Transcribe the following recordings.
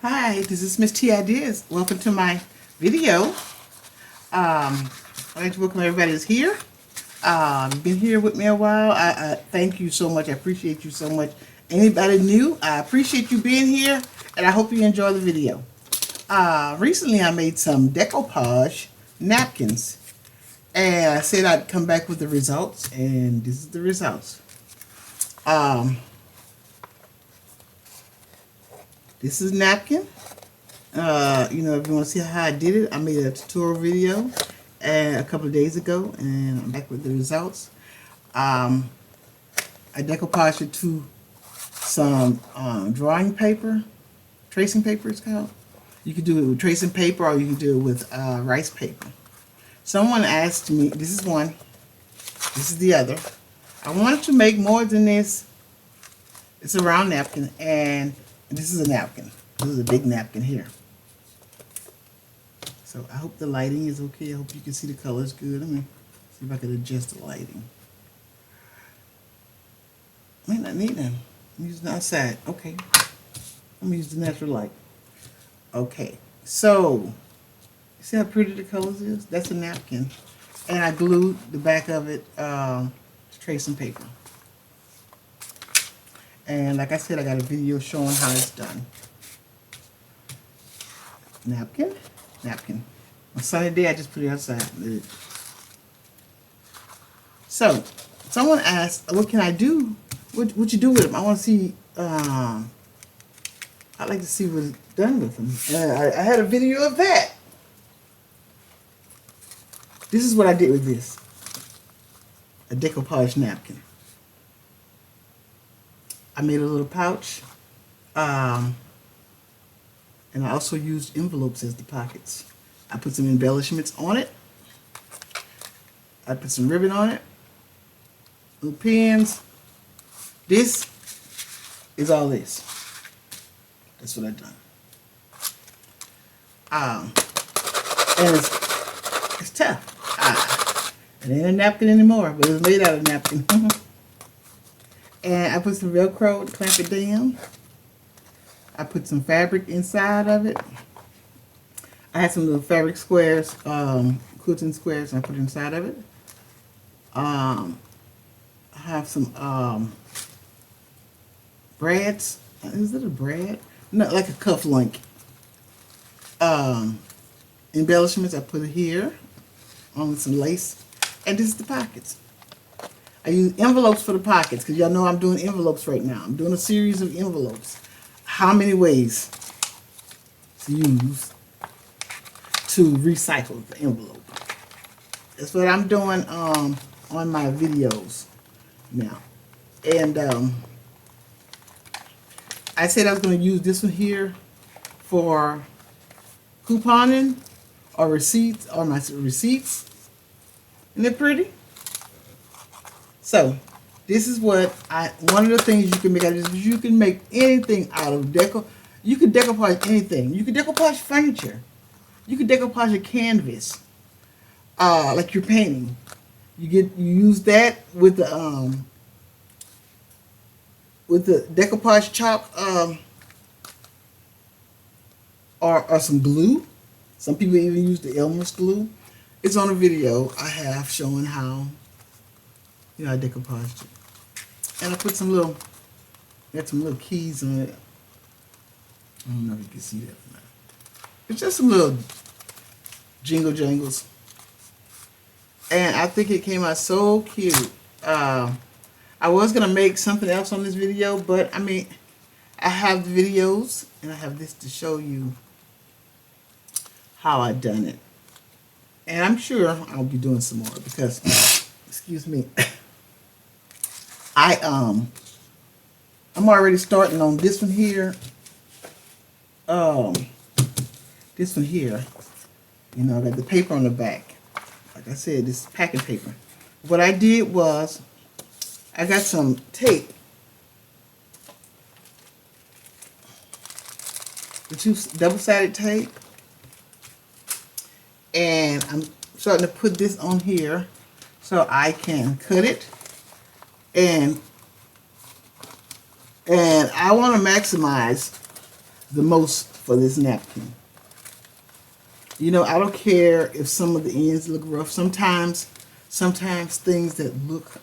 Hi, this is Miss T Ideas. Welcome to my video. I'd like to welcome everybody who's here. Been here with me a while. I thank you so much. I appreciate you so much. Anybody new, I appreciate you being here, and I hope you enjoy the video. Recently, I made some Deco Podge napkins, and I said I'd come back with the results, and this is the results. This is napkin. If you want to see how I did it, I made a tutorial video a couple of days ago, and I'm back with the results. I decoupaged it to some drawing paper, tracing paper it's called. You could do it with tracing paper, or you can do it with rice paper. Someone asked me, this is one, this is the other. I wanted to make more than this. It's a round napkin, and this is a napkin. This is a big napkin here. So I hope the lighting is okay. I hope you can see the colors good. Let me see if I can adjust the lighting. May not need them. I'm using the outside. Okay. I'm gonna use the natural light. Okay. So, see how pretty the colors is? That's a napkin. And I glued the back of it to tracing paper. And like I said, I got a video showing how it's done. Napkin, napkin. On sunny day, I just put it outside. So, someone asked, what can I do? What you do with them? I want to see, I'd like to see what's done with them. I had a video of that. This is what I did with this. A decoupage napkin. I made a little pouch, and I also used envelopes as the pockets. I put some embellishments on it. I put some ribbon on it, little pins. This is all this. That's what I've done. And it's tough. It ain't a napkin anymore, but it's made out of napkin. And I put some Velcro to clamp it down. I put some fabric inside of it. I had some little fabric squares, quilting squares, and I put inside of it. I have some brads. Is it a brad? No, like a cuff link. Embellishments, I put it here on with some lace. And this is the pockets. I use envelopes for the pockets because y'all know I'm doing envelopes right now. I'm doing a series of envelopes. How many ways to use to recycle the envelope? That's what I'm doing on my videos now. And I said I was going to use this one here for couponing or receipts, or my receipts. Isn't it pretty? So, this is what one of the things you can make out of this is you can make anything out of deco. You can decoupage anything. You can decoupage furniture. You can decoupage a canvas, like you're painting. You use that with the decoupage chalk, or some glue. Some people even use the Elmer's glue. It's on a video I have showing how I decoupaged it. And I put some little keys on it. I don't know if you can see that or not. It's just some little jingle jangles. And I think it came out so cute. I was going to make something else on this video, but I mean, I have the videos, and I have this to show you how I done it. And I'm sure I'll be doing some more because, excuse me, I'm already starting on this one here. This one here, I got the paper on the back. Like I said, this is packing paper. What I did was, I got some tape. The two double-sided tape. And I'm starting to put this on here so I can cut it. And I want to maximize the most for this napkin. You know, I don't care if some of the ends look rough. Sometimes things that look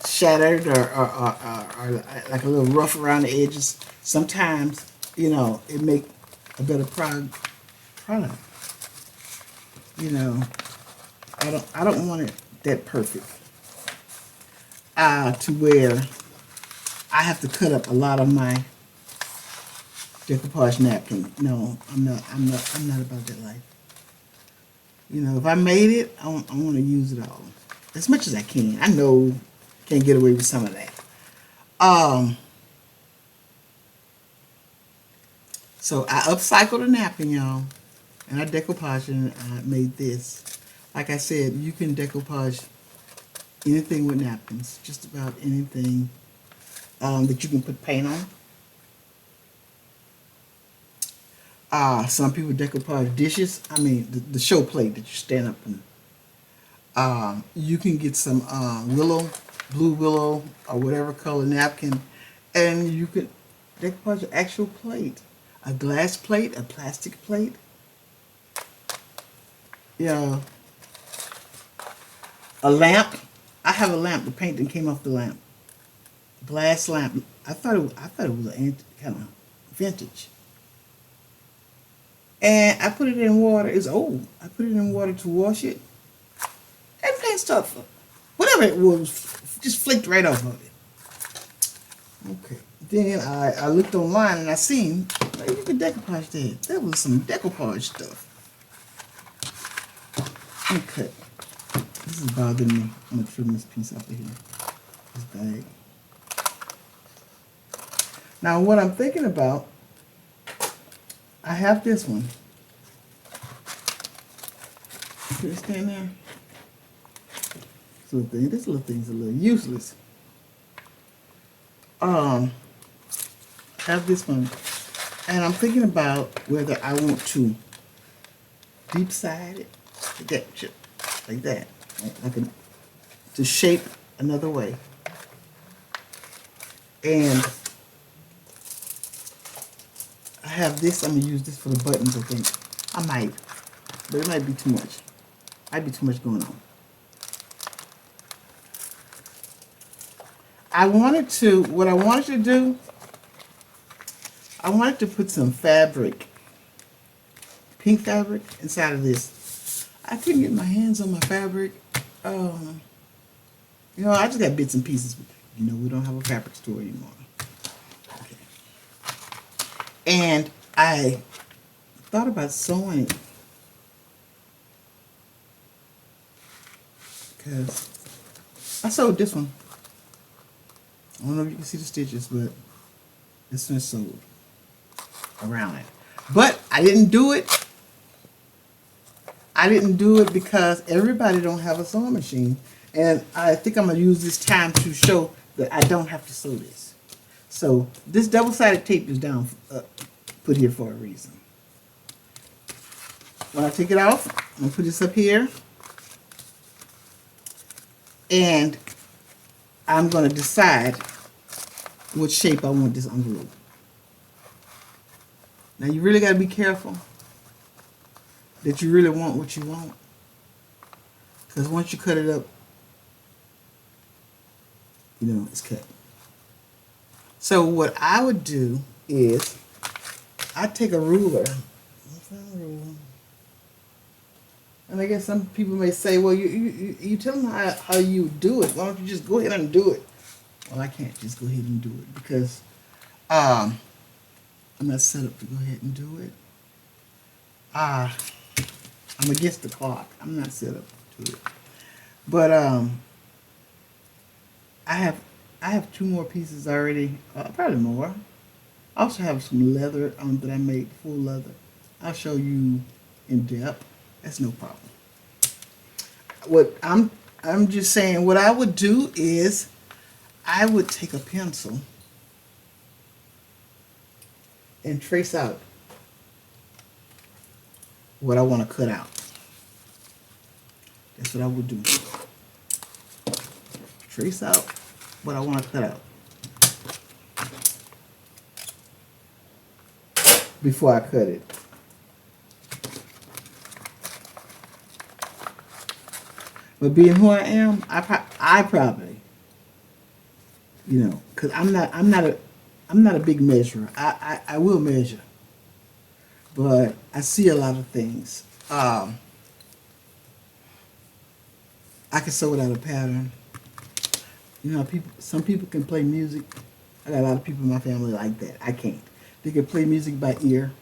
shattered or like a little rough around the edges, sometimes, you know, it make a better product. You know, I don't want it that perfect. To where I have to cut up a lot of my decoupage napkin. No, I'm not about that life. You know, if I made it, I want to use it all as much as I can. I know can't get away with some of that. So I upcycled a napkin, y'all, and I decoupaged and I made this. Like I said, you can decoupage anything with napkins, just about anything that you can put paint on. Some people decoupage dishes. I mean, the show plate that you stand up and you can get some blue willow, or whatever color napkin, and you could decoupage an actual plate, a glass plate, a plastic plate. You know, a lamp. I have a lamp. The paint that came off the lamp, glass lamp. I thought it was kind of vintage. And I put it in water. It's old. I put it in water to wash it. And paint stuff, whatever it was, just flaked right off of it. Okay. Then I looked online and I seen, well, you can decoupage that. That was some decoupage stuff. Okay. This is bothering me. I'm going to trim this piece off of here. This bag. Now what I'm thinking about, I have this one. Can it stand there? This little thing's a little useless. I have this one, and I'm thinking about whether I want to deep side it like that, to shape another way. And I have this. I'm gonna use this for the buttons. I think I might, but it might be too much. Might be too much going on. What I wanted to do, I wanted to put some fabric, pink fabric, inside of this. I couldn't get my hands on my fabric. You know, I just got bits and pieces. You know, we don't have a fabric store anymore. Okay. And I thought about sewing it. Because I sewed this one. I don't know if you can see the stitches, but this one's sewed around it. But I didn't do it. I didn't do it because everybody don't have a sewing machine. And I think I'm going to use this time to show that I don't have to sew this. So this double-sided tape is put here for a reason. When I take it off, I'm going to put this up here. And I'm going to decide what shape I want this envelope. Now you really got to be careful that you really want what you want. Because once you cut it up, you know, it's cut. So what I would do is, I take a ruler. And I guess some people may say, well, you tell them how you do it. Why don't you just go ahead and do it? Well, I can't just go ahead and do it because I'm not set up to go ahead and do it. I'm against the clock. I'm not set up to do it. But I have 2 more pieces already, probably more. I also have some leather that I made, full leather. I'll show you in depth. That's no problem. What I'm just saying, what I would do is I would take a pencil and trace out what I want to cut out. That's what I would do. Trace out what I want to cut out. before I cut it. But being who I am, I probably, because I'm not a big measurer. I will measure, but I see a lot of things. I can sew without a pattern. Some people can play music. I got a lot of people in my family like that. I can't. They can play music by ear.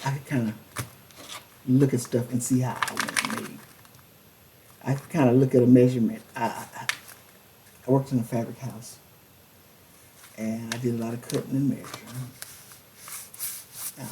I can kind of look at stuff and see how I want it made. I can kind of look at a measurement. I worked in a fabric house, and I did a lot of cutting and measuring. Now,